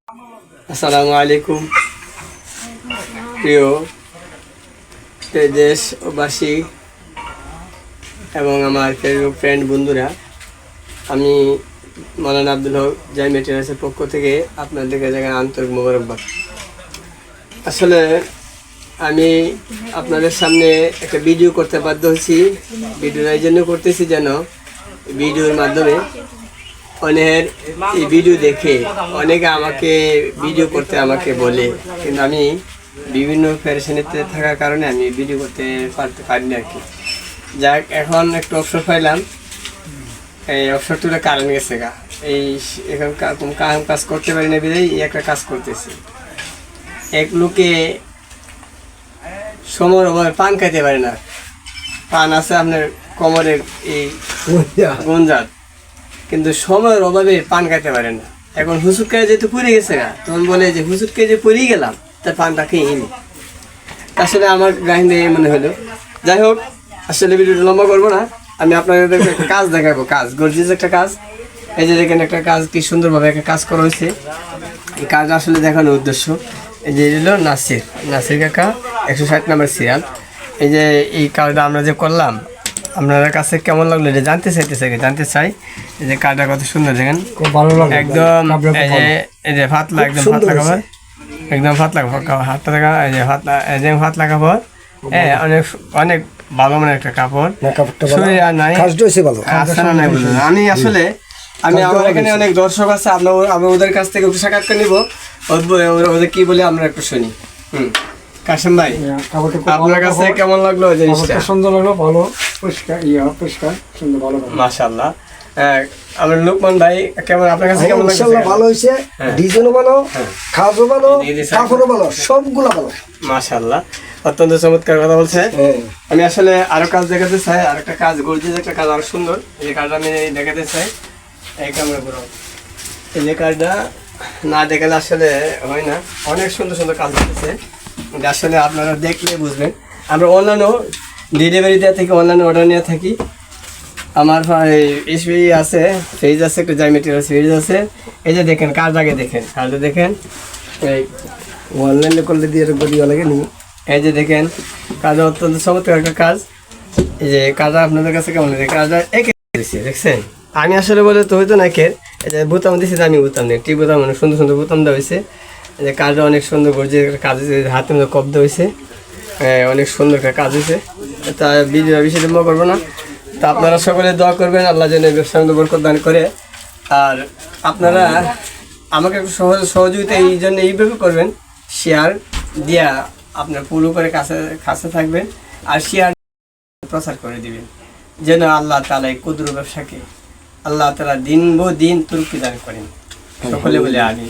আসসালামু আলাইকুম প্রিয় দেশবাসী এবং আমার ফেসবুক ফ্রেন্ড বন্ধুরা, আমি মৌলানা আব্দুল হক জাই মেটেরিয়ালসের পক্ষ থেকে আপনাদেরকে জায়গায় আন্তরিক মোবারকবাদ। আসলে আমি আপনাদের সামনে একটা ভিডিও করতে বাধ্য হয়েছি। ভিডিওটা এই জন্য করতেছি যেন ভিডিওর মাধ্যমে অনেকের এই ভিডিও দেখে অনেকে আমাকে ভিডিও করতে আমাকে বলে, কিন্তু আমি বিভিন্ন প্যারেশানিতে থাকার কারণে আমি ভিডিও করতে পারিনি আর কি। যাক, এখন একটু অবসর পাইলাম, এই অবসর তুলে কারেন্ট গেছে গা, এই এখন কাজ করতে পারি না বিধায় এই একটা কাজ করতেছি। এক লোকে সময়ের অভাবে পান খাইতে পারে না, পান আছে আপনার কোমরের এই গুঞ্জাত, কিন্তু সময়ের অভাবে পান খাইতে পারে না। এখন হুসুট খাই যেহেতু পড়ে গেছে গা, তখন বলে যে হুসুট খেয়ে যে পড়েই গেলাম, তার পানটা খেয়ে নি। আসলে আমার গাহিনী মনে হলো। যাই হোক, আসলে ভিডিওটা লম্বা করবো না, আমি আপনাদের একটা কাজ দেখাবো, কাজ গর্জিয়াস একটা কাজ। এই যে দেখেন একটা কাজ, কি সুন্দরভাবে একটা কাজ করা হয়েছে। এই কাজ আসলে দেখানোর উদ্দেশ্য, এই যে হলো নাসির কাকা 160 নম্বর সিরিয়াল। এই যে এই কাজটা আমরা যে করলাম, আপনাদের কাছে কেমন লাগলো এটা জানতে চাই। এই যে কাজটা কত সুন্দর, দেখেন একদম এই যে ফাতলা, একদম ফাতলা কাপড়, একদম ফাতলা হাতটা দেখা, এই যে ফাতলা কাপড়, হ্যাঁ, অনেক ভালো মানে একটা কাপড়। আমি আসলে আমার এখানে অনেক দর্শক আছে, আমি ওদের কাছ থেকে একটু সাক্ষাৎকার নিব, ওদের কি বলে আমরা একটু শুনি। কাশেম ভাই, আপনার কাছে কেমন লাগলো জিনিসটা? সুন্দর লাগলো, ভালো পরিষ্কার সুন্দর, ভালো মাশাআল্লাহ। আমার লোকমান ভাই কেমন, আপনার কাছে কেমন লাগছে? ভালো হয়েছে, ডিজাইনও ভালো, কাজও ভালো, কাপড়ও ভালো, সবগুলো ভালো। মাশাআল্লাহ, অত্যন্ত চমৎকার কথা বলছে। আমি আসলে আরো কাজ দেখাতে চাই, আর একটা কাজ গর্জিয়াস একটা কাজ, আরো সুন্দর। এই কাজটা আমি দেখাতে চাই। এই ক্যামেরা করো, এই যে কাজটা না দেখালে আসলে হয় না। অনেক সুন্দর সুন্দর কাজ হচ্ছে, আসলে আপনারা দেখলে বুঝবেন। আমরা অনলাইনেও ডেলিভারি দেওয়া থেকে অনলাইনে অর্ডার নিয়ে থাকি। আমার এসবি আছে, ফেজ আছে, একটা জাই মেটেরিয়ালস ফেজ আছে। এই যে দেখেন কাজটা দেখেন, এই অনলাইনে করলে দিয়ে গদিও লাগে নি। এই যে দেখেন কাজটা অত্যন্ত চমৎকার একটা কাজ। এই যে কাজটা আপনাদের কাছে কেমন লাগে? কাজটা একে দেখছেন, আমি আসলে বলে তো হয়তো না একের। এই যে বোতাম দিয়েছি, আমি বোতাম দিই, টি বোতাম, মানে সুন্দর সুন্দর বোতাম দেওয়া হয়েছে। এই যে কাজটা অনেক সুন্দর করছে, কাজ হয়েছে, হাতের মধ্যে কপ দেওয়া হয়েছে, অনেক সুন্দর একটা কাজ হয়েছে। তা ভিডিও বেশি লম্বা করবো না। তা আপনারা সকলে দোয়া করবেন, আল্লাহ যেন ব্যবসার মধ্যে বরকত দান করে। আর আপনারা আমাকে একটু সহযোগিতা এই জন্য এইভাবে করবেন, শেয়ার দিয়া আপনার পুরো করে কাছে থাকবেন, আর শেয়ার প্রচার করে দিবেন, যেন আল্লাহ তাআলা এই ক্ষুদ্র ব্যবসাকে আল্লাহ তাআলা দিন তুরকি দান করেন। সকলে বলে আমিন।